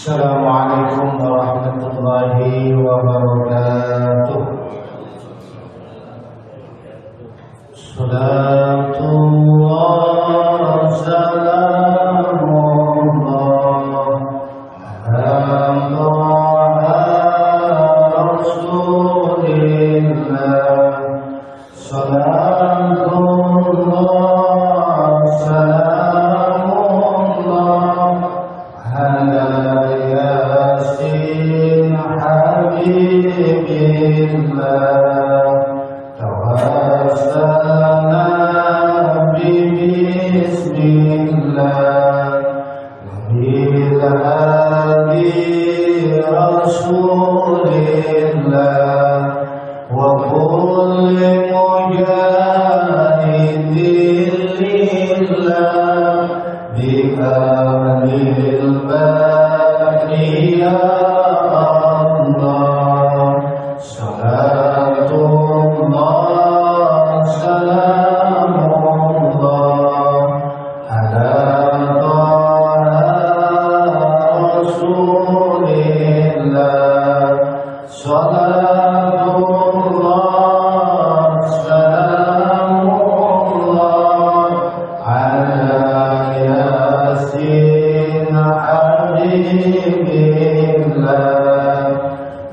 Assalamualaikum warahmatullahi wabarakatuh. Salatullah salamullah ala Rasulillah. Salatullah salamullah ala Yasin habibillah. Tawassalna bismillah bil hadi rasulillah wa kulli mujahidin lillah bi amril baqi ya Allah. Salatullah salamullah ala Rasulillah. Salatullah salamullah ala Yasin habibillah.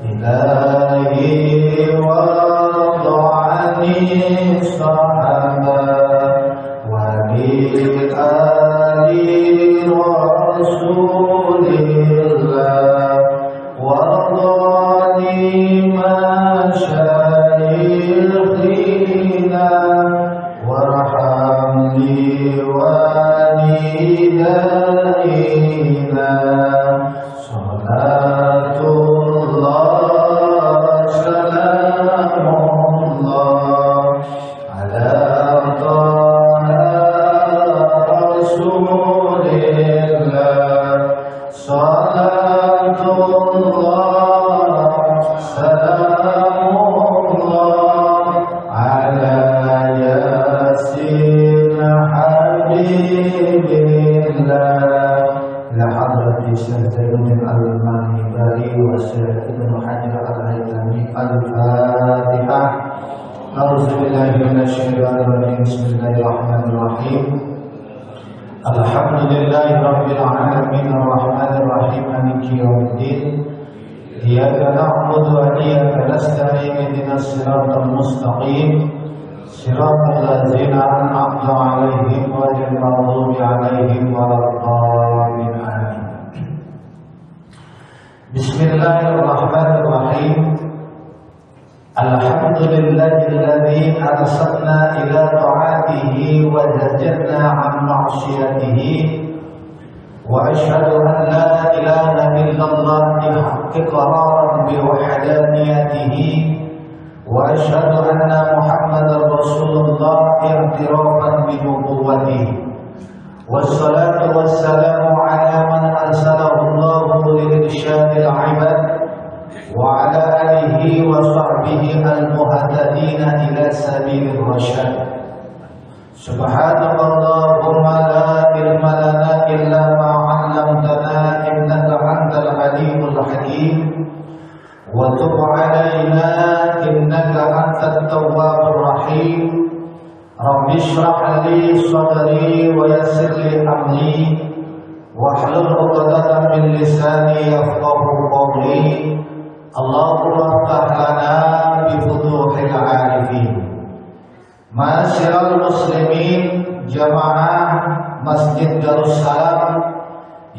Ilahi wada'ani sahabat wa bil ali rasulillah warḍani masyayikhina warhamni walidaina. Salatullah salamullah ala Rasulillah. Salatullah salamullah ala Yasin habibillah. Ila hadrati Syaikhul Al-Manibari wa Syaikhul Hajar Al-Haytami. Al-Fatihah. A'udzubillahi minasyaitonir rajim. Bismillahirrahmanirrahim. Alhamdulillahi rabbil alamin arrahmanir rahim maliki yaumiddin. Iyyaka na'budu wa iyyaka nasta'in ihdinas siratal mustaqim. Siratal ladzina an'amta 'alaihim ghairil maghdubi 'alaihim waladdallin. Amin. Bismillahirrahmanirrahim. Alhamdulillahilladzi arsalna ila ta'atihi wa zajjarna 'an ma'siyatihi wa asyhadu an la ilaha illallah bihaqqi qararan bi wahdaniyatihi wa asyhadu anna Muhammadar Rasulullah i'tirafan bi nubuwwatihi. Wassalatu wassalamu ala man arsalahu Allah lil irsyadil 'ibad wa ala alihi wa sahbihi al-muhtadina ila sabilir rasyad. Subhanallahumma la ilma lana illa ma 'allamtana innaka antal alimul hakim wa tub 'alaina innaka antat tawwabur rahim. Rabbi shrah li sadri wa yassir li amri wahlul 'uqdatam min lisani yafqahu qawli. Allahumma iftah lana bi futuhil 'arifin. Ma'asyiral muslimin, jamaah Masjid Darussalam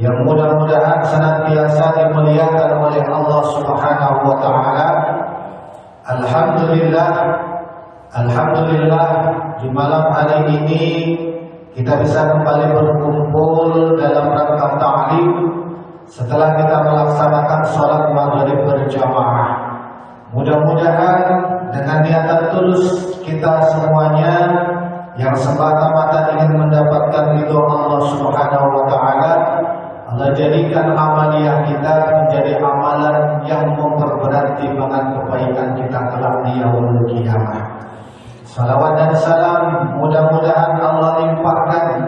yang mudah-mudahan senantiasa dimuliakan oleh Allah Subhanahu wa taala. Alhamdulillah di malam hari ini kita bisa kembali berkumpul dalam rangka ta'lim setelah kita melaksanakan sholat maghrib berjamaah. Mudah-mudahan dengan niatan tulus kita semuanya yang semata-mata ingin mendapatkan ridho Allah Subhanahu wa taala, Allah jadikan amaliyah kita menjadi amalan yang memperberat timbangan kebaikan kita kelak di yaumul qiyamah. Salawat dan salam mudah-mudahan Allah limpahkan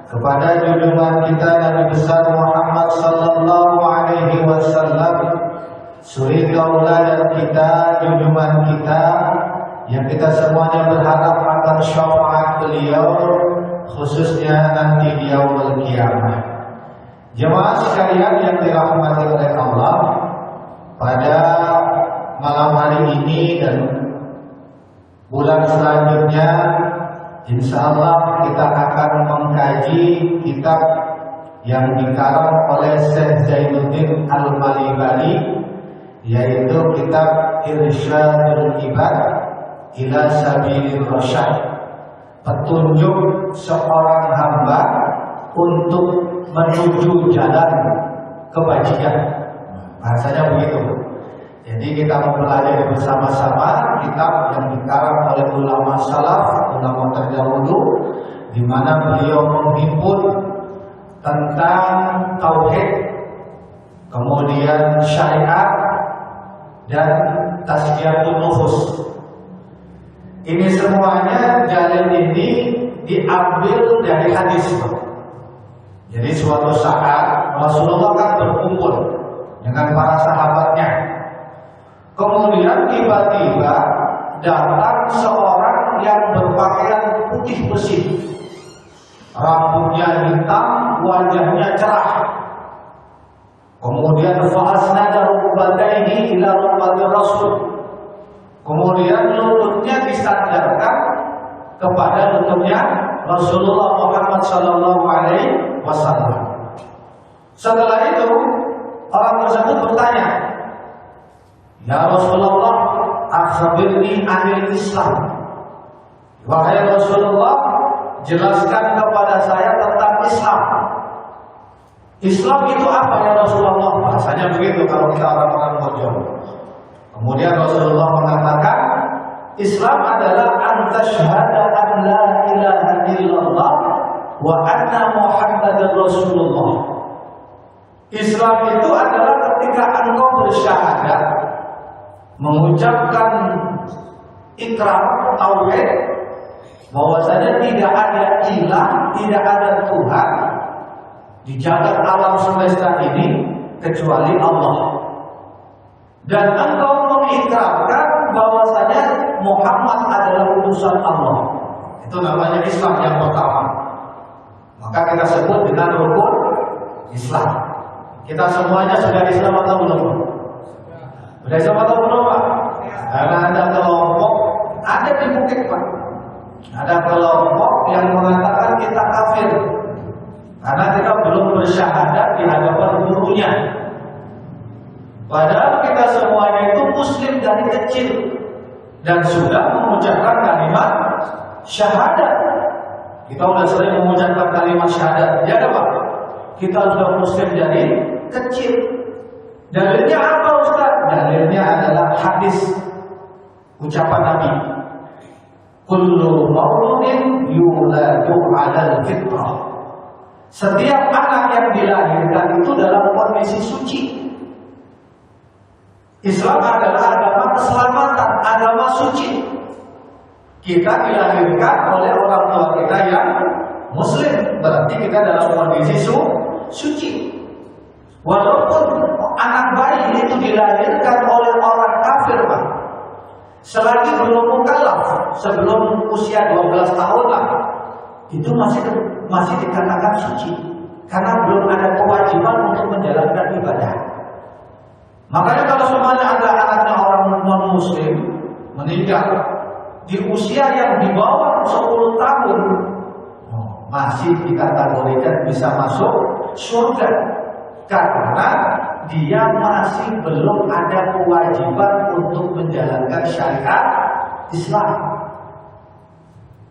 kepada junjungan kita Nabi besar Muhammad sallallahu alaihi wasallam, suri tauladan kita, junjungan kita, yang kita semuanya berharap akan syafaat beliau, khususnya nanti di yaumul qiyamah. Jemaah sekalian yang dirahmati oleh Allah, pada malam hari ini dan bulan selanjutnya, insya Allah kita akan mengkaji kitab yang dikarang oleh Syekh Zainuddin Al-Malibali, yaitu kitab Irsyadul Ibad ila Sabilir Rasyad, petunjuk seorang hamba untuk menuju jalan kebajikan. Bahasanya begitu. Jadi kita mempelajari bersama-sama kitab yang dikarang oleh ulama salaf, ulama terdahulu, di mana beliau menghimpun tentang tauhid, kemudian syariat dan tazkiyatun nufus. Ini semuanya jalan ini diambil dari hadis. Jadi suatu saat Rasulullah kan berkumpul dengan para sahabatnya. Kemudian tiba-tiba datang seorang yang berpakaian putih bersih, rambutnya hitam, wajahnya cerah. Kemudian fa'asnada rukbatayhi ila rukbatir Rasul. Kemudian lututnya disandarkan kepada lututnya Rasulullah Muhammad sallallahu alaihi wasallam. Setelah itu orang tersebut bertanya, "Ya Rasulullah, akhbirni anil Islam." Wahai Rasulullah, jelaskan kepada saya tentang Islam. Islam itu apa ya Rasulullah? Bahasanya begitu kalau kita orang-orang mojok. Kemudian Rasulullah mengatakan, Islam adalah antasyhada an la ilaha illallah wa anna Muhammadar Rasulullah. Islam itu adalah ketika engkau bersyahadat, mengucapkan ikrar tauhid, bahwasanya tidak ada ilah, tidak ada Tuhan di jagat alam semesta ini kecuali Allah. Dan engkau mengikrarkan bahwasanya Muhammad adalah utusan Allah. Itu namanya Islam yang pertama. Maka kita sebut dengan rukun Islam. Kita semuanya sudah Islam atau belum? Sudah Islam atau belum, Pak? Karena ada kelompok, ada di Bukit, Pak. Ada kelompok yang mengatakan kita kafir karena kita belum bersyahadat di hadapan gurunya. Padahal kita semuanya itu muslim dari kecil dan sudah mengucapkan kalimat syahadat. Kita sudah sering mengucapkan kalimat syahadat, ya kan, Pak? Kita sudah muslim dari kecil. Dalilnya apa, Ustaz? Dalilnya adalah hadis ucapan Nabi. Kullu mauludin yuladu 'alal fitrah. Setiap anak yang dilahirkan itu dalam kondisi suci. Islam adalah agama keselamatan, agama suci. Kita dilahirkan oleh orang tua kita yang muslim, berarti kita dalam kondisi suci. Walaupun anak bayi itu dilahirkan oleh orang kafir, Pak, selagi belum mukallaf, sebelum usia 12 tahun lah, itu masih dikatakan suci, karena belum ada kewajiban untuk menjalankan ibadah. Makanya kalau semuanya ada anaknya orang non-muslim meninggal di usia yang di bawah 10 tahun, masih dikategorikan bisa masuk surga, karena dia masih belum ada kewajiban untuk menjalankan syariat Islam.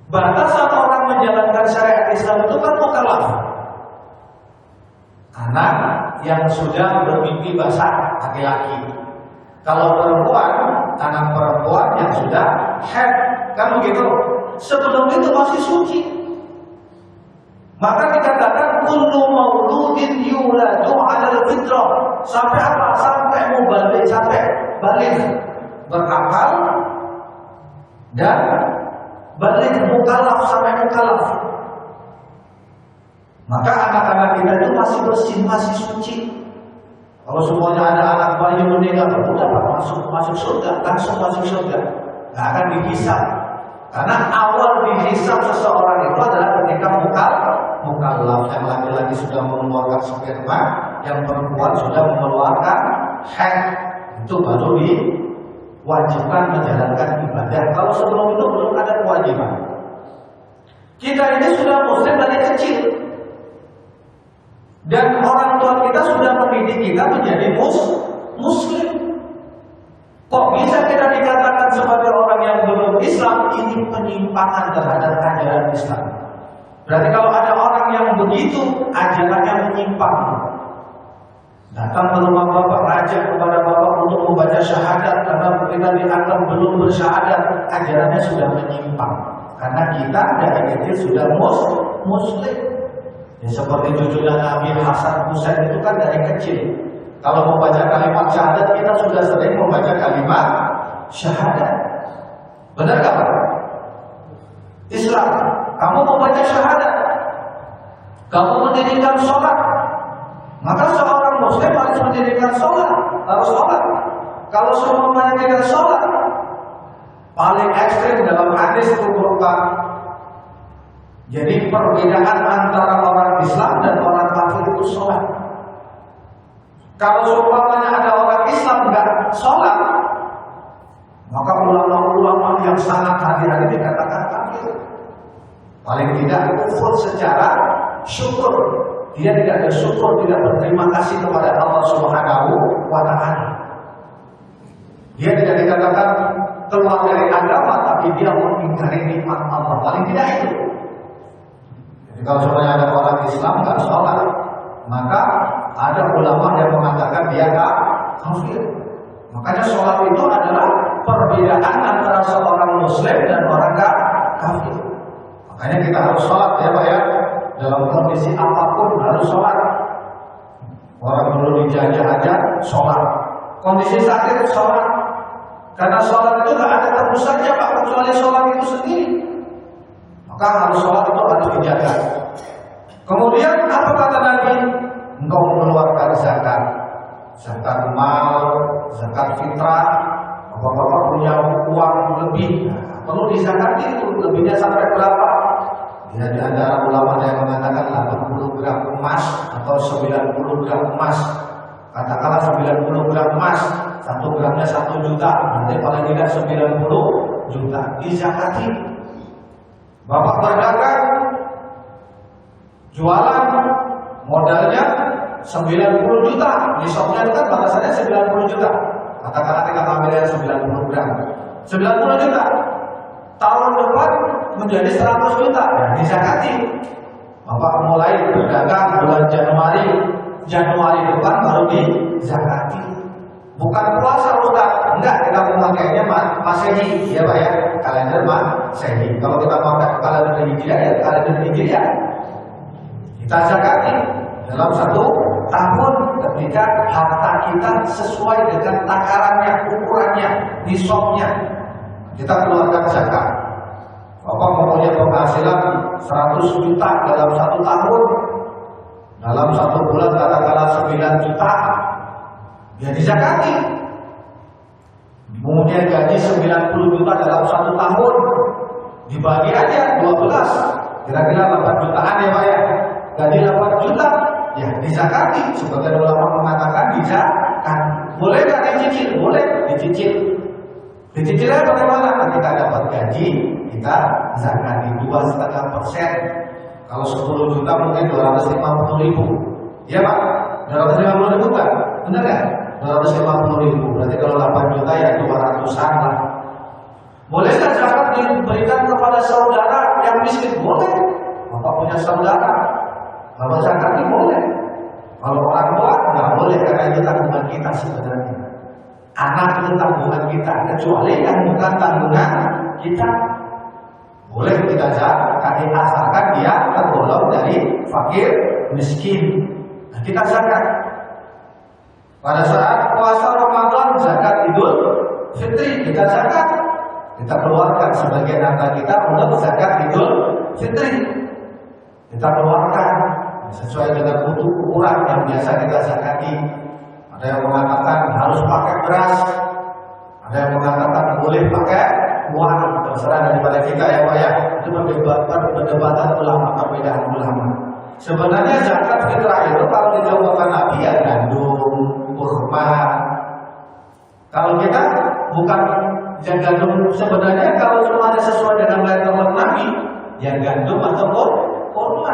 Batasan orang menjalankan syariat Islam itu kan mukallaf, anak yang sudah bermimpi basah, laki-laki. Kalau perempuan, anak perempuan yang sudah haid, kan begitu. Sebelum itu masih suci. Maka dikatakan kullu mauludin yuladu 'alal fitrah. Sampai apa? Sampai mubalik, sampai balik, berakal dan balik mukallaf, sampai mukallaf. Maka anak-anak kita itu masih bersih, masih suci. Kalau semuanya ada anak bayi meninggal, udah masuk surga, langsung masuk surga, nggak akan dihisab. Karena awal dihisab seseorang itu adalah ketika mukallaf, yang laki-laki sudah mengeluarkan sperma, yang perempuan sudah mengeluarkan haid, itu baru diwajibkan menjalankan ibadah. Kalau sebelum itu belum ada kewajiban. Kita ini sudah muslim dari kecil, dan orang tua kita sudah mendidik kita menjadi muslim. Kok bisa kita dikatakan sebagai orang yang belum Islam? Ini penyimpangan terhadap ajaran Islam. Berarti kalau ada orang yang begitu, ajarannya menyimpang. Datang ke rumah bapak, ngajak kepada bapak untuk membaca syahadat, karena kita dianggap belum bersyahadat, ajarannya sudah menyimpang. Karena kita dari kecil sudah muslim. Ya, seperti cucunya Nabi Hasan Husain itu kan dari kecil. Kalau membaca kalimat syahadat, kita sudah sering membaca kalimat syahadat. Benar gak Pak? Islam, kamu membaca syahadat, kamu mendirikan sholat, maka seorang muslim harus mendirikan sholat, harus sholat. Kalau semuanya tidak sholat, paling ekstrim dalam hadis itu berupa, jadi perbedaan antara orang Islam dan orang kafir itu sholat. Kalau seumpamanya ada orang Islam nggak sholat, maka ulama-ulama yang sangat hati-hati dikatakan kafir. Paling tidak kufur secara syukur. Dia tidak bersyukur, tidak berterima kasih kepada Allah Subhanahu wa Ta'ala. Dia tidak dikatakan keluar dari agama, tapi dia mengingkari nikmat Allah. Paling tidak itu. Jadi kalau sebenarnya ada orang Islam nggak sholat, maka ada ulama yang mengatakan dia kafir. Makanya sholat itu adalah perbedaan antara seorang muslim dan orang kafir. Makanya kita harus sholat ya Pak ya. Dalam kondisi apapun harus sholat. Orang dulu dijajah aja sholat, kondisi sakit sholat. Karena sholat itu gak ada tebusannya Pak, kecuali sholat itu sendiri. Maka harus sholat itu harus dijaga. Kemudian apa kata Nabi? Engkau mengeluarkan zakat, zakat mal, zakat fitrah. Bapak-bapak punya uang lebih, perlu dizakati itu, lebihnya sampai berapa? Ya, di antara ulama yang mengatakan 80 gram emas atau 90 gram emas. Katakanlah 90 gram emas, 1 gramnya 1 juta, nanti paling tidak 90 juta dizakati. Bapak berdagang, jualan, modalnya 90 juta, nisabnya kan batasannya 90 juta. Katakanlah kita ambilnya 90 gram, 90 juta. Tahun depan menjadi 100 juta, ya dizakati. Bapak mulai berdagang bulan Januari depan baru dizakati. Bukan puasa Ustaz, enggak, kita memakainya Masehi, ya Pak ya, kalender Masehi. Kalau kita pakai kalender Hijriah ya kalender Hijriah. Kita zakati dalam 1 tahun ketika harta kita sesuai dengan takarannya, ukurannya, nisabnya, kita keluarkan zakat. Bapak mempunyai penghasilan 100 juta dalam 1 tahun, dalam 1 bulan katakanlah 9 juta, ya dizakati. Mempunyai gaji 90 juta dalam 1 tahun, dibagi aja 12, kira-kira 8 jutaan ya Pak ya. Gaji 8 juta, ya dizakati. Sebagian ulama mengatakan dizakati. Boleh nggak dicicil? Boleh dicicil. Dicicilnya bagaimana? Ketika dapat gaji, kita zakati 2,5%. Kalau 10 juta mungkin 250.000. Ya Pak, 250.000 kan? Benar kan? 250.000. Berarti kalau 8 juta ya 200-an lah. Boleh nggak zakat diberikan kepada saudara yang miskin? Boleh. Bapak punya saudara, Bapak zakati boleh. Kalau orang tua nggak boleh, karena itu tanggungan kita sebenarnya. Anak itu tanggungan kita, kecuali yang bukan tanggungan kita. Boleh kita zakat, asalkan dia tergolong dari fakir miskin. Nah, kita zakat. Pada saat puasa Ramadan, zakat Idul Fitri, kita zakat. Kita keluarkan sebagian harta kita untuk zakat Idul Fitri. Kita keluarkan. sesuai dengan mutu ukuran yang biasa kita zakati. Ada yang mengatakan harus pakai beras, ada yang mengatakan boleh pakai uang, terserah daripada kita ya Pak ya. Itu perdebatan ulama, perbedaan ulama. Sebenarnya zakat fitrah itu kalau dicontohkan Nabi ya gandum, kurma. Kalau kita bukan yang gandum, sebenarnya kalau semuanya sesuai dengan letter Nabi, ya gandum ataupun kurma.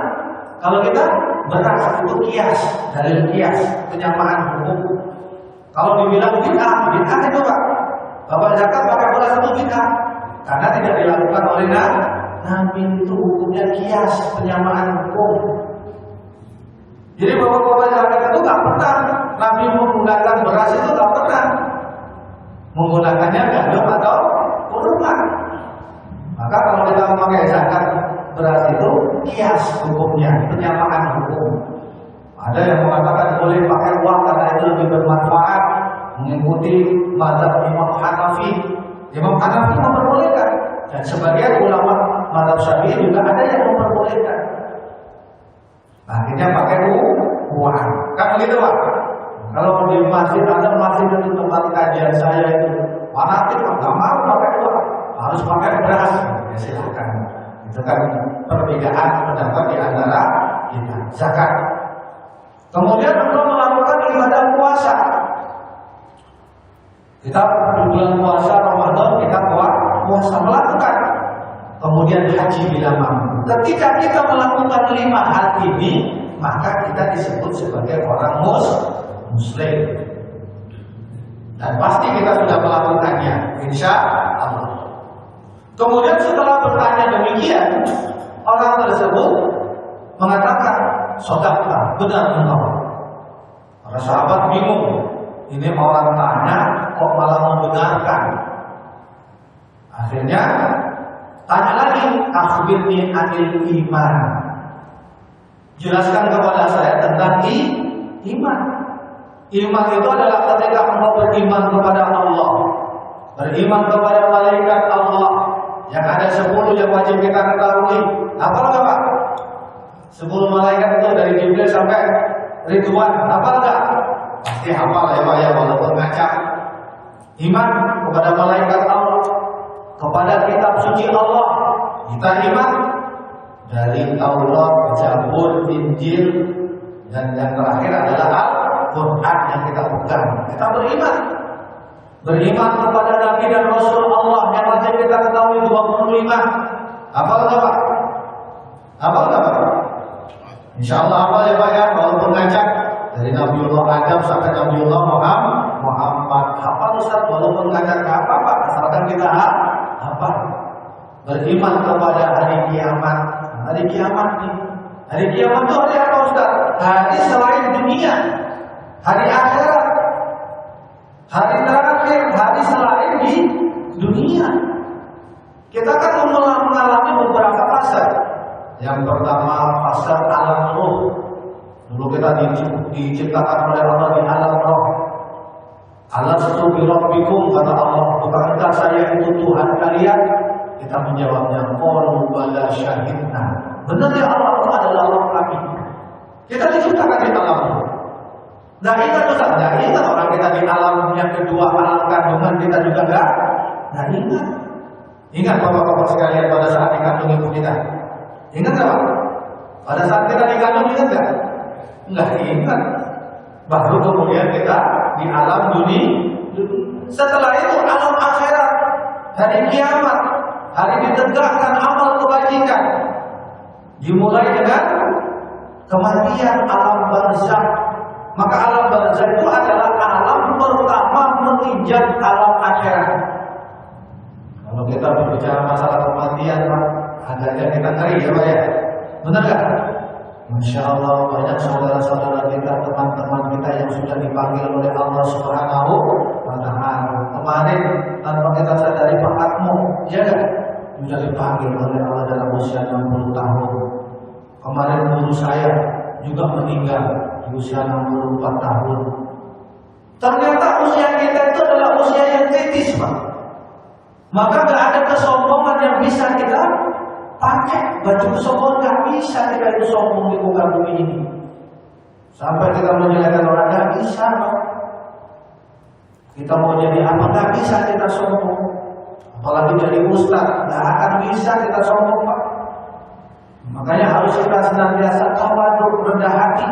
Kalau kita beras itu kias, dari kias penyamaan hukum. Kalau dibilang bid'ah itu Pak. Bapak zakat pakai beras itu bid'ah, karena tidak dilakukan oleh Nabi. Itu hukumnya kias, penyamaan hukum. Jadi bapak-bapak zakat itu nggak pernah Nabi menggunakan beras, itu nggak pernah menggunakannya gandum atau kurma. Maka kalau kita memakai zakat beras itu kias hukumnya, penyamaan hukum. Ada yang mengatakan boleh pakai uang karena itu lebih bermanfaat, mengikuti mazhab Imam Hanafi. Imam Hanafi memperbolehkan, dan sebagian ulama mazhab Syafi'i juga ada yang memperbolehkan. Akhirnya pakai uang, kan begitu Pak? Kalau di masjid ada masjid itu tempat kajian saya itu fanatik, nggak mau pakai uang, harus pakai beras. Ya silakan. Itu kan perbedaan pendapat di antara kita. Zakat. Kemudian untuk melakukan ibadah puasa. Kita di bulan puasa Ramadan kita puasa melakukan. Kemudian haji bila mampu. Ketika kita melakukan 5 hal ini, maka kita disebut sebagai orang Muslim. Dan pasti kita sudah melakukannya, insya Allah. Kemudian setelah bertanya demikian, orang tersebut mengatakan, "Shadaqta, benar engkau." Para sahabat bingung, ini orang tanya kok malah membenarkan. Akhirnya tanya lagi, "Akhbirni anil iman." Jelaskan kepada saya tentang iman. Iman itu adalah ketika engkau beriman kepada Allah, beriman kepada malaikat Allah. Yang ada 10 yang wajib kita ketahui. Hafal nggak Pak? 10 malaikat itu dari Jibril sampai Ridwan. Hafal nggak? Pasti hafal ya Pak ya, walaupun ngacak. Iman kepada malaikat Allah, kepada kitab suci Allah. Kita iman dari Taurat, Zabur, Injil, dan yang terakhir adalah Al-Quran yang kita pegang. Kita beriman. Beriman kepada Nabi dan Rasul Allah yang wajib kita ketahui 25. Hafal nggak Pak? Hafal nggak Pak? Insya Allah hafal ya Pak ya, walaupun ngajak dari Nabiullah Adam sampai Nabiullah Muhammad. Hafal Ustaz, walaupun ngajak nggak apa-apa, asalkan kita hafal. Beriman kepada hari kiamat. Hari kiamat nih. Hari kiamat itu hari apa Ustaz? Hari selain dunia, hari akhirat. Hari terakhir, hari selain di dunia. Kita kan mengalami beberapa fase. Yang pertama fase alam roh. Dulu kita diciptakan oleh Allah di alam roh. Alastu bi rabbikum, kata Allah, bukankah saya itu Tuhan kalian? Kita menjawabnya, qalu bala syahidna. Benar ya Allah itu adalah Allah kami. Kita diciptakan di alam roh. Nah ingat Ustaz, nah ingat orang kita di alam yang kedua, alam kandungan kita juga enggak. Nah ingat. Ingat bapak-bapak sekalian pada saat dikandung ibu kita. Ingat enggak Pak? Pada saat kita dikandung ingat enggak? Enggak ingat. Baru kemudian kita di alam dunia. Setelah itu alam akhirat, hari kiamat, hari ditegakkan amal kebajikan. Dimulai dengan kematian, alam barzakh. Maka alam barzakh itu adalah alam pertama menginjak alam akhirat. Kalau kita berbicara masalah kematian, agaknya kita ngeri ya Pak ya. Benar gak? Masya Allah, banyak saudara-saudara kita, teman-teman kita yang sudah dipanggil oleh Allah Subhanahu wa Ta'ala. Kemarin tanpa kita sadari Pak Atmo, ya kan? Sudah dipanggil oleh Allah dalam usia 60 tahun. Kemarin guru saya juga meninggal di usia 64 tahun. Ternyata usia kita itu adalah usia yang kritis Pak. Maka gak ada kesombongan yang bisa kita pakai. baju sombong nggak bisa kita itu sombong di muka bumi ini. Sampai kita menjelekan orang nggak bisa. Kita mau jadi apa nggak bisa kita sombong. Apalagi jadi ustaz nggak akan bisa kita sombong Pak. Makanya harus kita senantiasa tawadhu, rendah hati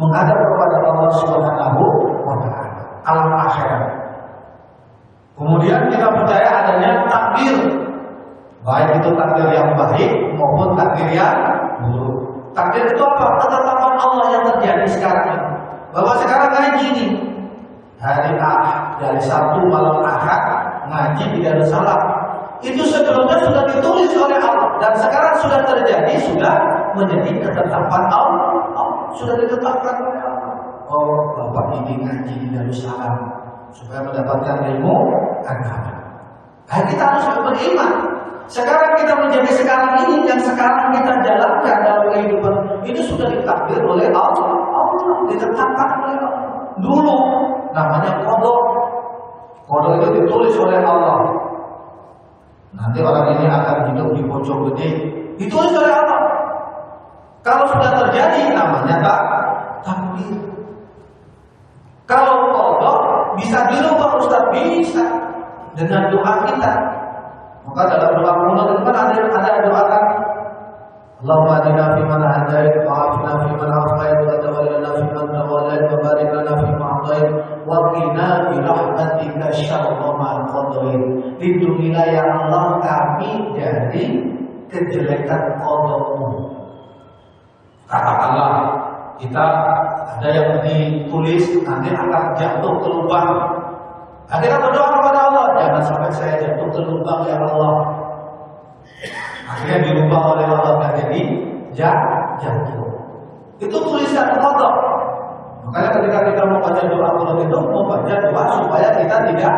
menghadap kepada Allah Subhanahu wa Ta'ala alam akhirat. Kemudian kita percaya adanya takdir, baik itu takdir yang baik maupun takdir yang buruk. Takdir itu apa? Ketetapan Allah yang terjadi sekarang ini. Bahwa sekarang ngaji ini hari Ahad, dari Sabtu malam Ahad ngaji di Darussalam. Itu sebelumnya sudah ditulis oleh Allah dan sekarang sudah terjadi, sudah menjadi ketetapan Allah. Sudah ditetapkan oleh Allah. Oh, Bapak ini ngaji di Darussalam supaya mendapatkan ilmu agama. Nah, kita harus beriman. Sekarang kita menjadi sekarang ini, yang sekarang kita jalankan dalam kehidupan ini sudah ditakdir oleh Allah. Allah ditetapkan oleh Allah. Dulu namanya qada. Qada itu ditulis oleh Allah. Nanti orang ini akan hidup di pojok gede, ditulis oleh Allah. Kalau sudah terjadi namanya takdir. Kalau qada bisa dirubah Ustaz, bisa dengan doa kita. Maka dalam doa kunut itu kan ada doa kan, Allahumma adina fi man hadait wa afina fi man afait wa tawallana fi man tawallait wa barik lana fi ma atait wa qina bi rahmatika syarra ma qadait. Lindungilah ya Allah kami dari kejelekan qada-Mu. Katakanlah kita ada yang ditulis nanti akan jatuh ke lubang. Kita berdoa kepada Allah, jangan sampai saya jatuh ke lubang ya Allah. Akhirnya dirubah oleh Allah dan jadi jatuh. Itu tulisan qada. Makanya ketika kita mau baca doa kunut itu mau baca doa supaya kita tidak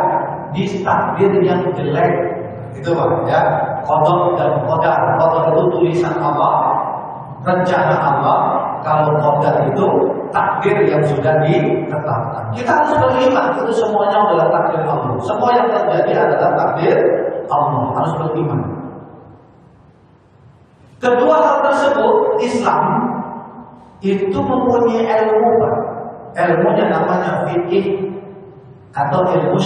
ditakdir yang jelek. Itu Pak ya. Qada dan qadar. Qada itu tulisan Allah, rencana Allah. Kalau qadar itu takdir yang sudah ditetapkan. Kita harus beriman itu semuanya adalah takdir Allah. Semua yang terjadi adalah takdir Allah. Harus beriman. Kedua hal tersebut, Islam itu mempunyai ilmu, ilmunya namanya fikih atau ilmu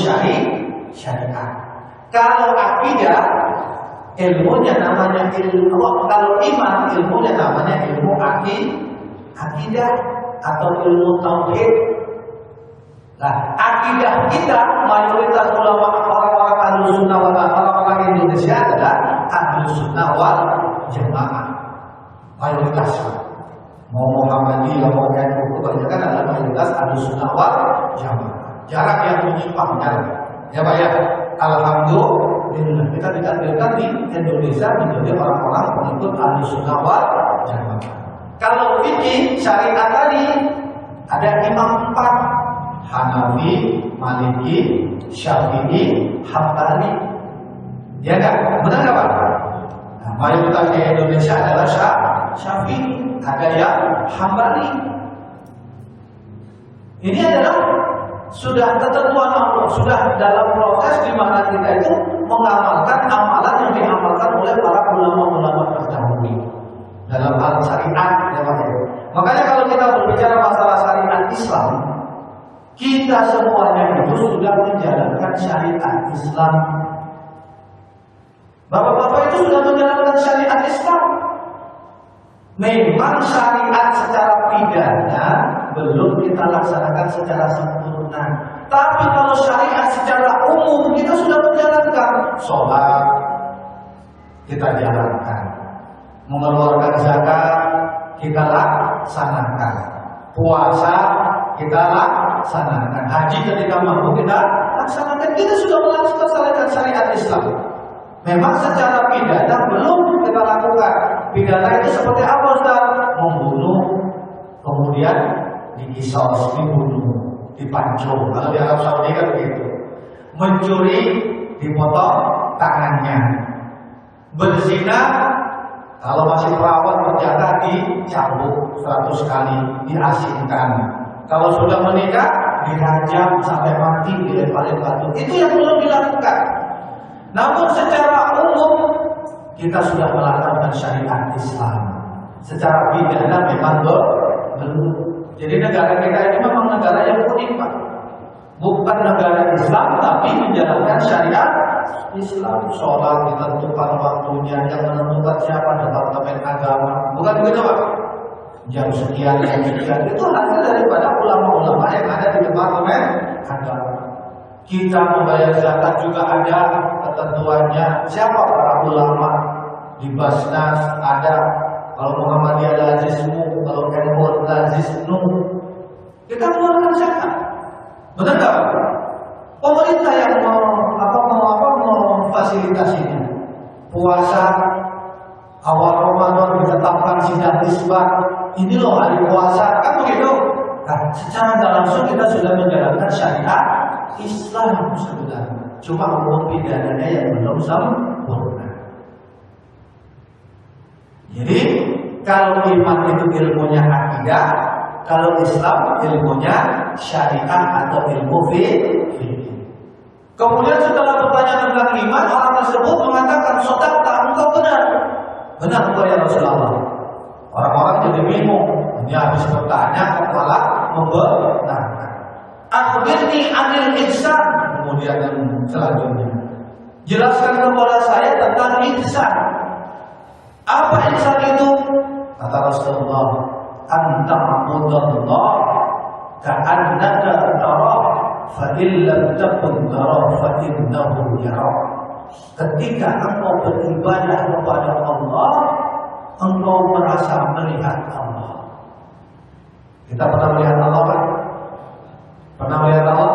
syariat. Kalau akidah, ilmunya namanya ilmu. Kalau iman, ilmunya namanya ilmu akidah atau ilmu tauhid. Nah, akidah kita mayoritas ulama orang-orang Ahlus Sunnah wal orang-orang Indonesia adalah Ahlus Sunnah wal Jamaah. Mayoritas mau Muhammadiyah mau NU kebanyakan adalah mayoritas Ahlus Sunnah wal Jamaah. Jarak yang menyimpangnya. Ya Pak ya. Alhamdulillah kita ditakdirkan di Indonesia menjadi orang-orang pengikut Ahlus Sunnah wal Jamaah. Kalau fikih syariat tadi ada imam 4, Hanafi, Maliki, Syafi'i, Hambali. Ya kan? Benar nggak Pak? Nah, mayoritas di Indonesia adalah Syafi'i, ada yang Hambali. Ini adalah sudah ketentuan Allah, sudah dalam proses di mana kita itu mengamalkan amalan yang diamalkan oleh para ulama-ulama terdahulu dalam hal syariat. Makanya kalau kita berbicara masalah syariat Islam, kita semuanya itu sudah menjalankan syariat Islam. Bapak-bapak itu sudah menjalankan syariat Islam. Memang syariat secara pidana belum kita laksanakan secara sempurna. Tapi kalau syariat secara umum kita sudah menjalankan. Sholat kita jalankan, mengeluarkan zakat kita laksanakan, puasa kita laksanakan, haji ketika mampu kita laksanakan. Kita sudah melaksanakan syariat Islam. Memang secara pidana belum kita lakukan. Pidana itu seperti apa Ustaz? Membunuh, kemudian dikisos, dibunuh, dipancung. Kalau di Arab Saudi kan begitu. Mencuri, dipotong tangannya. Berzina, kalau masih perawan berjaga dicambuk 100 kali, diasinkan. Kalau sudah menikah, dirajam sampai mati, dilemparin batu. Itu yang belum dilakukan. Namun secara umum kita sudah melakukan syariat Islam. secara pidana memang belum. Jadi negara kita ini memang negara yang unik, Pak. Bukan negara Islam tapi menjalankan syariat Islam. Sholat ditentukan waktunya, yang menentukan siapa Departemen Agama. Bukan begitu, Pak? Jam sekian, jam sekian. Itu hasil daripada ulama-ulama yang ada di Departemen Agama. Kita membayar zakat juga ada ketentuannya. Siapa para ulama? Di Basnas ada. Kalau Muhammadiyah Lazismu, kalau NU Lazisnu. Kita mengeluarkan zakat. Benar nggak? Pemerintah yang memfasilitasinya. Puasa awal Ramadan ditetapkan sidang isbat. Ini loh hari puasa, kan begitu? Nah, secara tidak langsung kita sudah menjalankan syariat Islam sebenarnya. Cuma hukum pidananya yang belum sempurna. Jadi kalau iman itu ilmunya akidah, kalau Islam ilmunya syariah atau ilmu fikih. Kemudian setelah bertanya tentang iman, orang tersebut mengatakan, "Shadaqta, engkau benar." Benar engkau ya Rasulullah. Orang-orang jadi bingung. Dia habis bertanya kepala membenarkan. Akhbirni anil ihsan. Kemudian yang selanjutnya, jelaskan kepada saya tentang ihsan. Apa ihsan itu? Kata Rasulullah, anta ma'budallah ka'annaka tarah fa illam takun tarah fa innahu yarah. Ketika engkau beribadah kepada Allah, engkau merasa melihat Allah. Kita pernah melihat Allah kan? Pernah melihat Allah?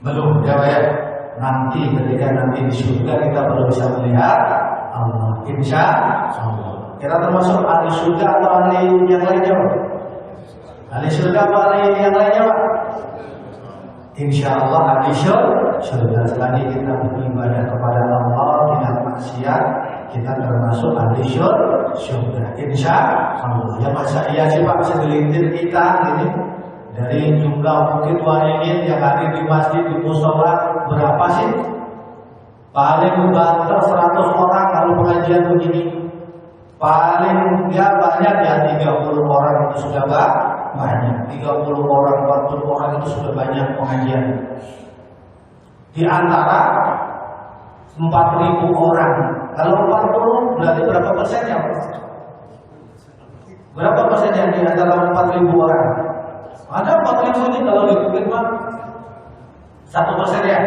Belum, ya. Nanti ketika nanti di surga kita belum bisa melihat Allah. Insya Allah. Kita termasuk ahli surga atau ahli yang lainnya, Pak? Ahli surga atau ahli yang lainnya, Pak? Insya Allah ahli surga. Selagi kita beribadah kepada Allah tidak maksiat, kita termasuk ahli surga. Insya Allah. Ya masa iya sih Pak, segelintir kita ini dari jumlah mungkin waringin yang hadir di masjid di musola berapa sih? Paling banter 100 orang kalau pengajian begini. Paling ya banyak ya 30 orang itu sudah banyak. 30 orang, 40 orang itu sudah banyak pengajian. Di antara 4.000 orang. Kalau 40 berarti berapa persennya? Berapa persennya di antara 4.000 orang? Ada 4.000 ini kalau dikumpulkan mah 1% ya?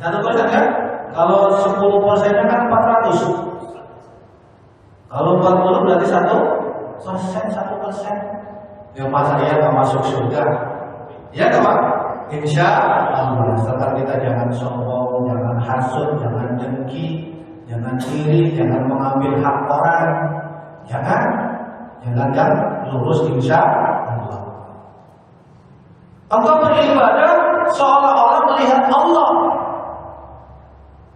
1% ya? Kalau 10%-nya kan 400. Kalau 40 berarti 1%. Ya masa dia nggak masuk surga? Ya Pak. Insya Allah. Setelah kita jangan sombong, jangan hasud, jangan dengki, jangan iri, jangan mengambil hak orang, jangan lurus insya Allah. Engkau beribadah seolah-olah melihat Allah.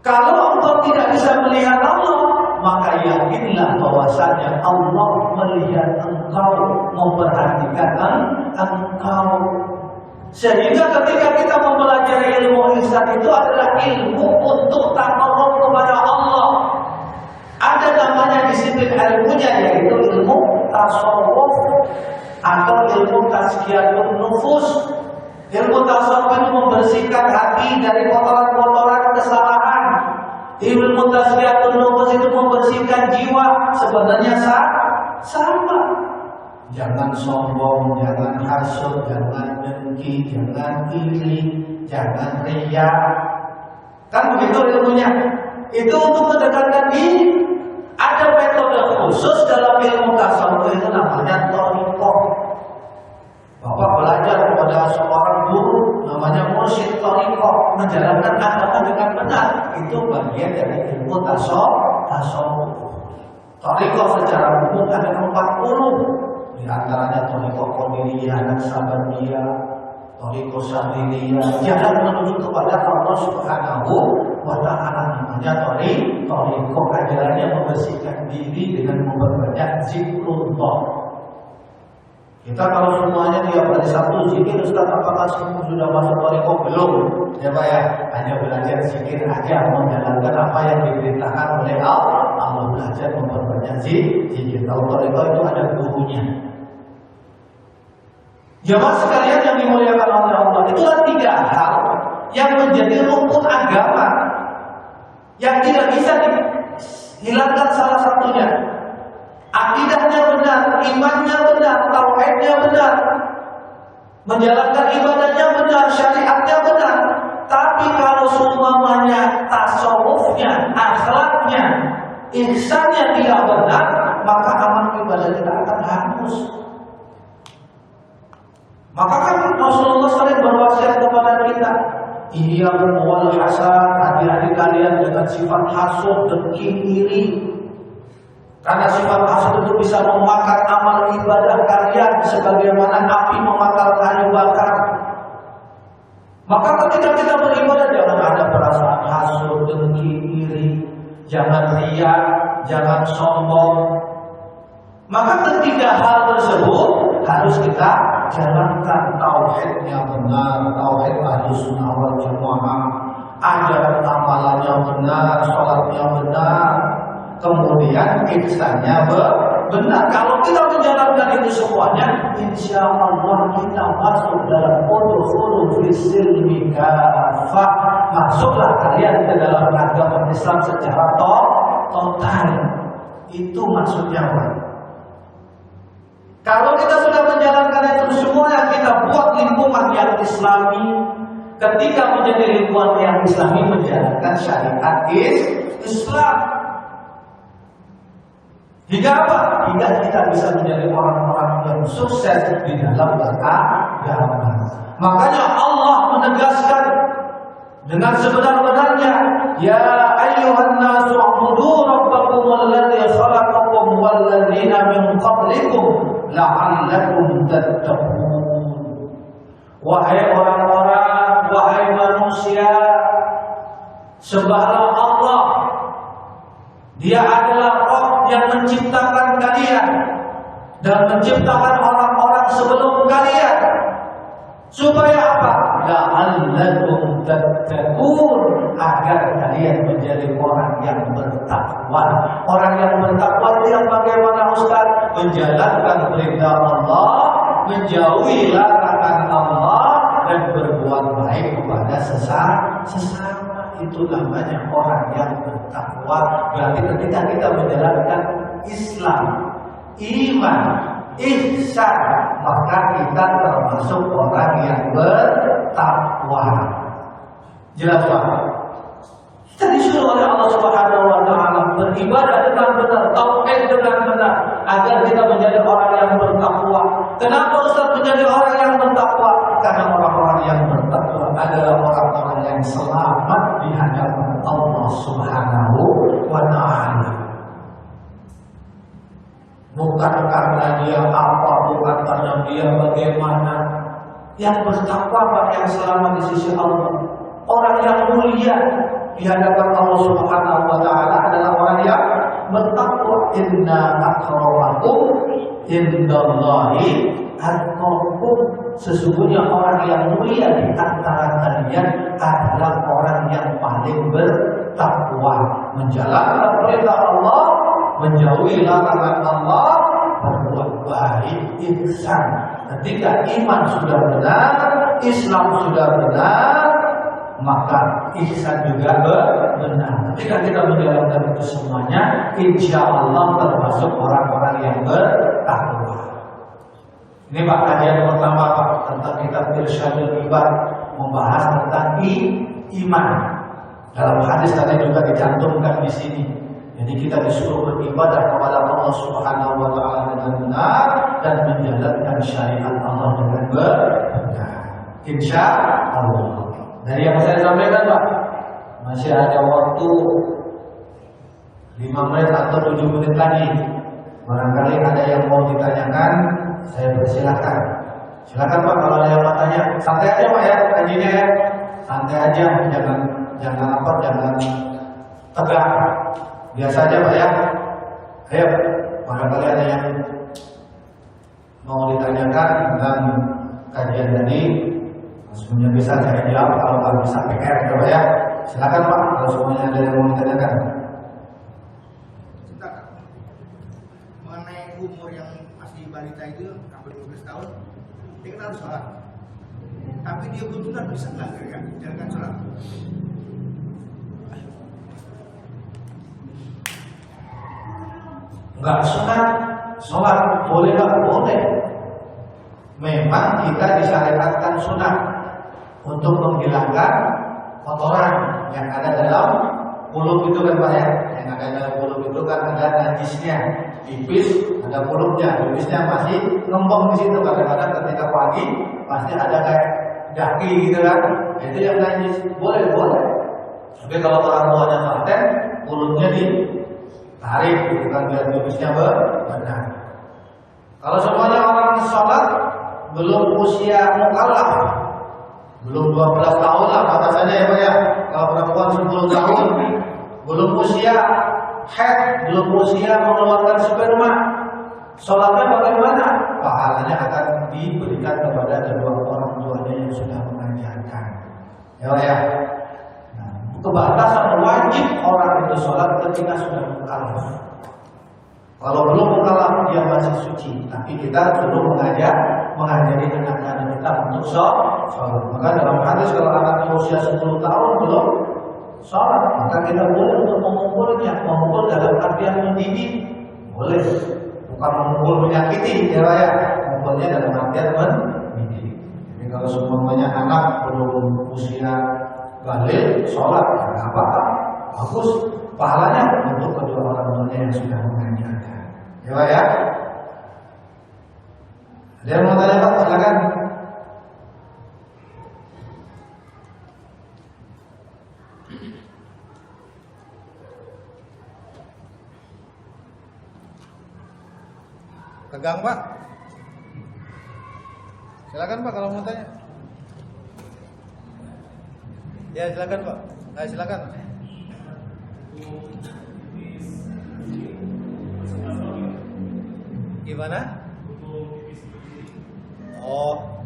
Kalau engkau tidak bisa melihat Allah, maka yakinlah bahwasanya Allah melihat engkau, memperhatikan engkau. Sehingga ketika kita mempelajari ilmu ihsan itu adalah ilmu untuk taqarrub kepada Allah. Ada namanya disiplin ilmunya, yaitu ilmu tasawuf atau ilmu tazkiyatun nufus. Ilmu tasawuf itu membersihkan hati dari kotoran-kotoran kesalahan. Ilmu tazkiyatun nufus itu membersihkan jiwa. Sebenarnya sama. Jangan sombong, jangan hasud, jangan dengki, jangan iri, jangan riya. Kan begitu ilmunya. Itu untuk mendekatkan diri. Ada metode khusus dalam ilmu tasawuf itu namanya thariqah. Bapak belajar kepada seorang guru namanya mursyid thariqah, menjalankan agama dengan benar. Itu bagian dari ilmu tasawuf. Thariqah secara umum ada 40. Di antaranya thariqah qadiriyah dan sabariyah, thariqah syadiliyah, jalan menuju kepada Allah Subhanahu wa ta'ala. Namanya thariqah, ajarannya membersihkan diri dengan memperbanyak zikrullah. Kita kalau semuanya tiap hari Sabtu zikir, Ustaz, apakah semua sudah masuk thariqah? Belum. Ya Pak ya, hanya belajar zikir aja, menjalankan apa yang diperintahkan oleh Allah. Allah belajar memperbanyak zikir. Kalau thariqah itu ada gurunya. Jamaah sekalian yang dimuliakan oleh Allah, itulah 3 hal yang menjadi rukun agama yang tidak bisa dihilangkan salah satunya. Akidahnya benar, imannya benar, tauhidnya benar, menjalankan ibadahnya benar, syariatnya benar. Tapi kalau semuanya tasawufnya, akhlaknya, ihsannya tidak benar, maka amal ibadah kita akan hangus. Maka kan Rasulullah SAW berwasiat kepada kita, iyyakum wal hasad, hati-hati kalian dengan sifat hasud, dengki, iri. Karena sifat hasud itu bisa memakan amal ibadah kalian sebagaimana api memakan kayu bakar. Maka ketika kita beribadah jangan ada perasaan hasud, dengki, iri, jangan riya, jangan sombong. Maka ketiga hal tersebut harus kita jalankan. Tauhidnya benar, tauhid Ahlussunnah wal Jamaah, ajaran amalannya benar, sholatnya benar, kemudian ihsannya benar. Kalau kita menjalankan itu semuanya, insya Allah kita masuk dalam udkhulu fis-silmi kafah. Masuklah kalian ke dalam agama Islam secara total. Itu maksudnya, Pak. Kalau kita sudah menjalankan itu semuanya, kita buat lingkungan yang Islami. Ketika menjadi lingkungan yang Islami, menjalankan syariat Islam. Hingga apa? Hingga kita bisa menjadi orang-orang yang sukses di dalam beragama. Makanya Allah menegaskan dengan sebenar-benarnya, ya ayyuhan nasu ubudu rabbakum alladzi khalaqakum wal ladzina min qablikum la'allakum tattaqun. Wahai orang-orang, wahai manusia, sembahlah Allah. Dia adalah Rabb yang menciptakan kalian dan menciptakan orang-orang sebelum kalian. Supaya apa? La'allakum tattaqun, agar kalian menjadi orang yang bertakwa. Orang yang bertakwa itu yang bagaimana, Ustaz? Menjalankan perintah Allah, menjauhi larangan Allah, dan berbuat baik kepada sesama. Itu namanya orang yang bertakwa. Berarti ketika kita menjalankan Islam, iman, ihsan, maka kita termasuk orang yang bertakwa. Jelas Pak? Kita disuruh oleh Allah Subhanahu wa Ta'ala beribadah dengan benar, tauhid dengan benar, agar kita menjadi orang yang bertakwa. Kenapa Ustaz menjadi orang yang bertakwa? Karena orang-orang yang bertakwa adalah orang-orang yang selamat di hadapan Allah Subhanahu wa Ta'ala. Bukan karena dia apa, bukan karena dia bagaimana. Yang bertakwa Pak, yang selamat di sisi Allah, orang yang mulia di hadapan Allah Subhanahu wa Ta'ala adalah orang yang bertakwa. Inna akramakum indallahi atqakum. Sesungguhnya orang yang mulia di antara kalian adalah orang yang paling bertakwa, menjalankan perintah Allah, menjauhi larangan Allah, berbuat baik, ihsan. Ketika iman sudah benar, Islam sudah benar, maka ihsan juga benar. Ketika kita menjalankan itu semuanya, insya Allah termasuk orang-orang yang bertakwa. Ini Pak, kajian pertama Pak, tentang kitab Irsyadul Ibad, membahas tentang iman. Dalam hadis tadi juga dicantumkan di sini. Jadi kita disuruh beribadah kepada Allah Subhanahu wa Ta'ala dengan benar dan menjalankan syariat Allah dengan benar. Insya Allah. Dari yang saya sampaikan Pak, masih ada waktu 5 menit atau 7 menit lagi. Barangkali ada yang mau ditanyakan, saya persilahkan. Silakan Pak, kalau ada yang mau tanya. Santai aja Pak ya, kajinya ya. Santai aja, jangan tegang. Biasa aja Pak ya. Ayo, barangkali ada yang mau ditanyakan tentang kajian tadi. Semuanya bisa saya jawab, kalau nggak bisa PR ya Pak ya. Silakan Pak, kalau semuanya ada yang mau ditanyakan. mengenai umur yang masih balita itu sampai 12 tahun, dia kan harus sholat. Tapi dia kebetulan bisa nggak jalankan sholat? Nggak sunat, sholat boleh nggak boleh. Memang kita disyariatkan sunat untuk menghilangkan kotoran yang ada dalam mulut itu kan Pak ya. Yang ada dalam mulut itu kan ada najisnya, pipis ada mulutnya, pipisnya masih ngembang di situ. Kadang-kadang ketika pagi pasti ada kayak daki gitu kan. Itu yang najis, boleh. Tapi kalau orang tuanya paten, mulutnya ditarik, gitu kan biar pipisnya benar. Kalau semuanya orang sholat belum usia mukallaf, belum 12 tahun lah kata saja ya Pak ya. Kalau perempuan 10 tahun, belum usia haid, belum usia mengeluarkan sperma, sholatnya bagaimana? Pahalanya akan diberikan kepada kedua orang tuanya yang sudah mengajarkan. Ya Pak ya. Nah, kebatasan wajib orang itu sholat ketika sudah mukallaf. Kalau belum mukallaf dia masih suci, tapi kita perlu mengajari anak-anak kita untuk sholat. Maka dalam hadis kalau anak usia 10 tahun belum sholat, maka kita boleh untuk memungkulnya. Memukul dalam artian mendidik, boleh. Bukan memukul menyakiti, ya Pak ya. Memukulnya dalam artian mendidik. Jadi kalau semuanya anak belum usia balik sholat, nggak apa-apa, bagus. Pahalanya untuk kedua orang tuanya yang sudah mengajarkan. Ya Pak ya. Ada yang mau tanya Pak? Silakan. Tegang Pak. Silakan Pak kalau mau tanya. Ya silakan Pak. Ayo silakan. Gimana? Oh.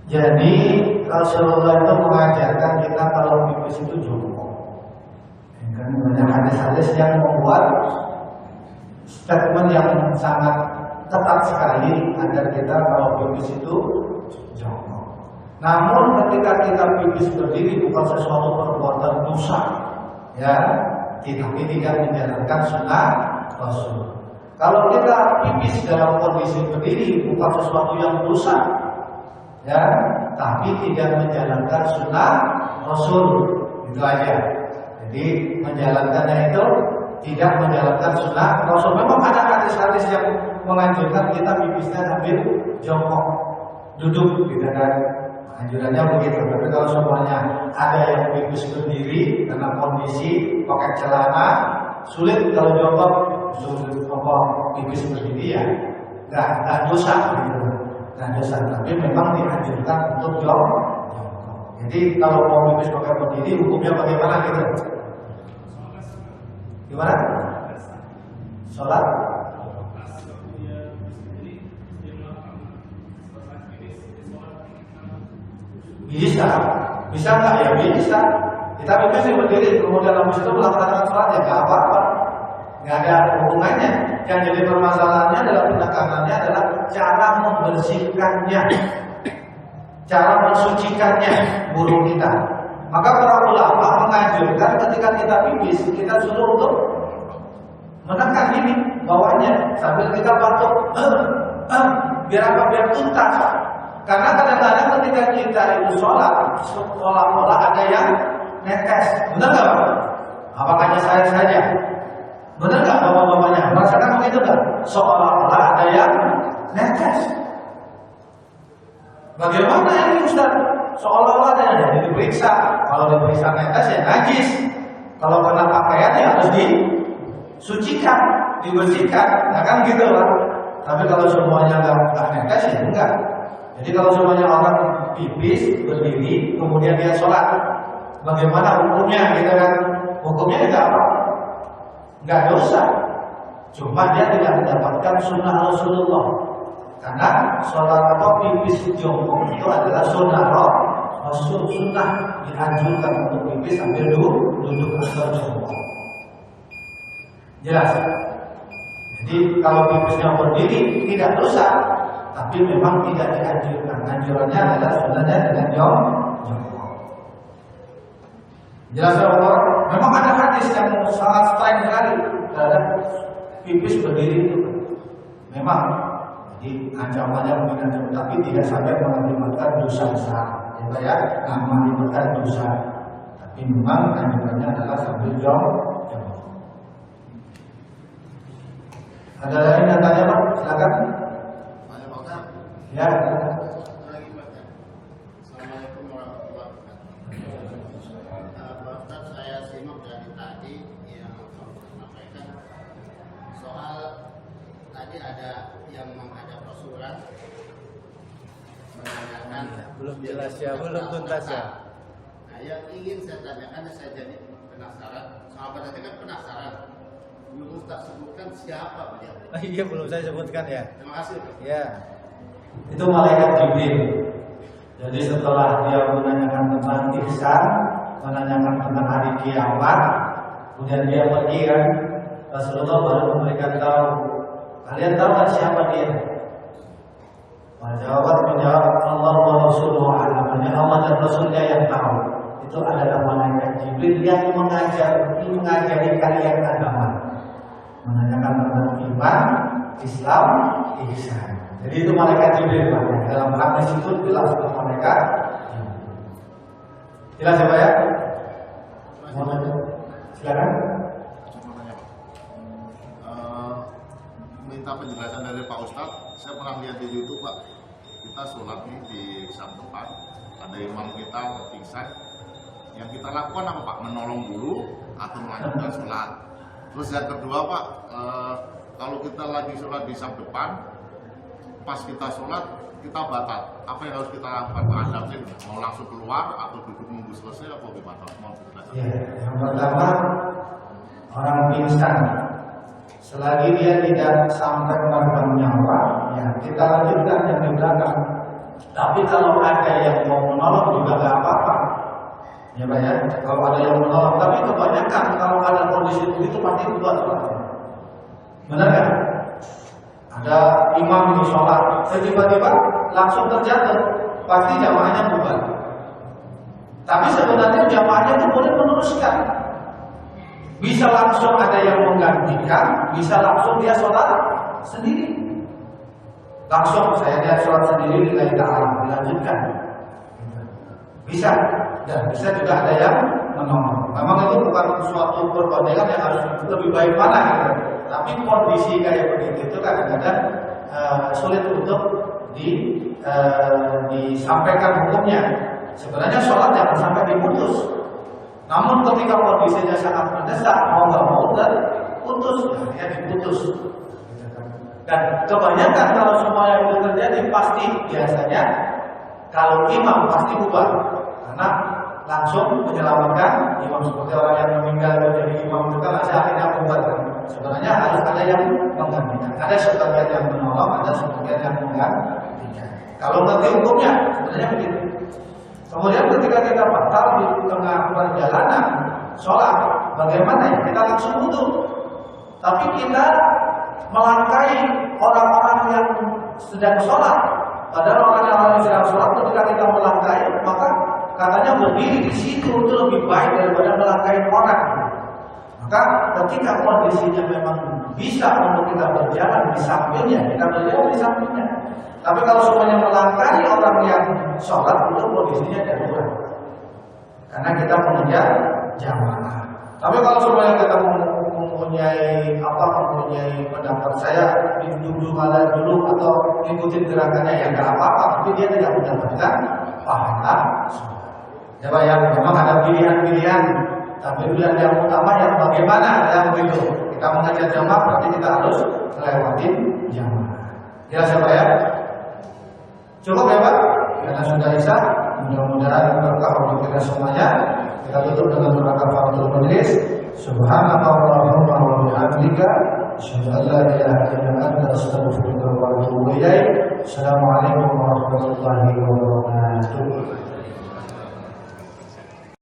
Jadi Rasulullah itu mengajarkan kita kalau pipis itu jongkok. Kan banyak hadis-hadis yang membuat statement yang sangat ketat sekali agar kita kalau pipis itu jongkok. Namun ketika kita pipis berdiri bukan sesuatu perbuatan dosa, ya, tapi tidak menjalankan sunnah Rasul. Kalau kita pipis dalam kondisi berdiri bukan sesuatu yang dosa, ya, tapi tidak menjalankan sunnah Rasul, itu aja. Jadi menjalankannya itu tidak menjalankan sunnah Rasul. Memang ada hadis-hadis yang menganjurkan kita pipisnya sambil jongkok, duduk, gitu kan. Anjurannya begitu. Tapi kalau semuanya ada yang pipis berdiri karena kondisi pakai celana, sulit kalau jongkok, pipis berdiri ya, nggak dosa gitu. Nggak dosa. Tapi memang dianjurkan untuk jongkok. Jadi kalau mau pipis pakai berdiri, hukumnya bagaimana gitu? Gimana? Sholat? Bisa nggak ya bisa. Kita pipis berdiri, kemudian habis itu melaksanakan sholat ya nggak apa-apa, nggak ada hubungannya. Yang jadi permasalahannya adalah penekanannya adalah cara membersihkannya, cara mensucikannya burung kita. Maka para ulama menganjurkan ketika kita pipis, kita suruh untuk menekan ini bawahnya sambil kita batuk, biar apa? Biar tuntas. Karena kadang-kadang ketika kita itu sholat, seolah-olah ada yang netes, benar nggak Pak? Apakah hanya saya saja? Benar nggak bapak-bapaknya? Merasakan begitu nggak? Seolah-olah ada yang netes. Bagaimana ini Ustaz? Seolah-olah ada yang diperiksa. Kalau diperiksa netes ya najis. Kalau kena pakaian ya harus disucikan, dibersihkan. Nah kan gitu lah. Tapi kalau semuanya nggak netes ya enggak. Jadi kalau semuanya orang pipis berdiri kemudian dia sholat, bagaimana hukumnya? Gitu kan? Hukumnya tidak apa? Nggak dosa. Cuma dia tidak mendapatkan sunnah Rasulullah. Karena sholat atau pipis jongkok itu adalah sunnah Rasul. Sunnah dianjurkan untuk pipis sambil duduk atau jongkok. Jelas? Jadi kalau pipisnya berdiri tidak dosa, tapi memang tidak dianjurkan. Anjurannya adalah sebenarnya dengan jongkok. Jelas ya Allah. Memang ada hadis yang sangat strike sekali terhadap pipis berdiri itu. Memang, jadi ancamannya mungkin tapi tidak sampai mengakibatkan dosa besar. Ya, nggak mengakibatkan dosa. Tapi memang anjurannya adalah sambil jongkok. Ada lain yang tanya Pak? Silakan. Banyak Pak. Ya. Lagi Pak. Assalamualaikum warahmatullahi wabarakatuh. Pak Ustaz, saya simak dari tadi yang sampaikan soal tadi ada yang menghadap Rasulullah menanyakan Belum jelas ya, belum tuntas ya. Nah, yang ingin saya tanyakan, saya jadi penasaran. Sahabat tadi kan penasaran. Belum Ustaz sebutkan siapa beliau. Iya, belum saya sebutkan ya. Terima kasih Pak. Ya. Itu malaikat Jibril. Jadi setelah dia menanyakan tentang ihsan, menanyakan tentang hari kiamat, kemudian dia pergi kan, Rasulullah baru memberikan tahu, kalian tahu kan siapa dia? Menjawab Allah wa Rasuluhu a'lam. Allah dan Rasulnya yang tahu. Itu adalah malaikat Jibril yang mengajari kalian agama, menanyakan tentang iman, Islam, ihsan. Jadi itu malaikat Jibril dalam hadis itu jelas malaikat Jibril. Jelas ya Pak ya? Silakan. Minta penjelasan dari Pak Ustadz. Saya pernah lihat di YouTube Pak. Kita sholat nih di saf depan, ada imam kita pingsan. Yang kita lakukan apa Pak? Menolong dulu atau melanjutkan sholat? Terus yang kedua Pak, kalau kita lagi sholat di saf depan, pas kita sholat kita batal. Apa yang harus kita lakukan Pak Adamnya? Mau langsung keluar atau duduk nunggu selesai atau gimana? Mau penjelasan? Ya, yang pertama orang pingsan, selagi dia tidak sampai meregang nyawa, ya kita lanjutkan yang di belakang. Tapi kalau ada yang mau menolong juga nggak apa-apa. Ya Pak ya, kalau ada yang menolong, tapi kebanyakan kalau ada kondisi begitu pasti buat sholatnya. Benar kan? Ada imam di sholat, tiba-tiba langsung terjatuh, pasti jamaahnya bubar. Tapi sebenarnya jamaahnya itu boleh meneruskan. Bisa langsung ada yang menggantikan, bisa langsung dia sholat sendiri. Langsung saya lihat sholat sendiri lillahi ta'ala, dilanjutkan. Bisa. Dan bisa juga ada yang menolong. Memang itu bukan suatu perbandingan yang harus lebih baik mana gitu. Tapi kondisi kayak begitu itu kadang-kadang sulit untuk disampaikan hukumnya. Sebenarnya sholat jangan sampai diputus. Namun ketika kondisinya sangat mendesak, mau nggak mau dan putus, ya diputus. Dan kebanyakan kalau semuanya itu terjadi pasti biasanya kalau imam pasti bubar. Karena langsung menyelamatkan imam, seperti orang yang meninggal menjadi imam itu kan akhirnya bubar. Sebenarnya harus ada yang menggantikan. Ada sebagian yang menolong, ada sebagian yang menggantikan. Kalau ngerti hukumnya sebenarnya begitu. Kemudian ketika kita batal di tengah perjalanan sholat, bagaimana ya? Kita langsung wudu. Tapi kita melangkahi orang-orang yang sedang sholat. Padahal orang yang sedang sholat ketika kita melangkahi, maka katanya berdiri di situ itu lebih baik daripada melangkahi orang. Maka ketika kondisinya memang bisa untuk kita berjalan di sampingnya, kita berjalan di sampingnya. Tapi kalau semuanya melangkahi orang yang sholat itu kondisinya darurat. Karena kita mengejar jamaah. Tapi kalau semuanya kita mempunyai pendapat saya duduk malah dulu atau ikutin gerakannya ya nggak apa-apa, tapi dia tidak mendapatkan pahala sholat. Ya Pak ya, memang ada pilihan-pilihan. Tapi pilihan yang utama yang bagaimana yang begitu. Kita mengajar jamaah berarti kita harus melewati jamaah. Jelas ya Pak ya? Cukup ya Pak? Karena sudah isya, mudah-mudahan berkah untuk kita semuanya. Kita tutup dengan doa kafaratul majlis. Subhanallahumma wa bihamdika, asyhadu an la ilaha illa anta, astaghfiruka wa atubu ilaik. Assalamualaikum warahmatullahi wabarakatuh.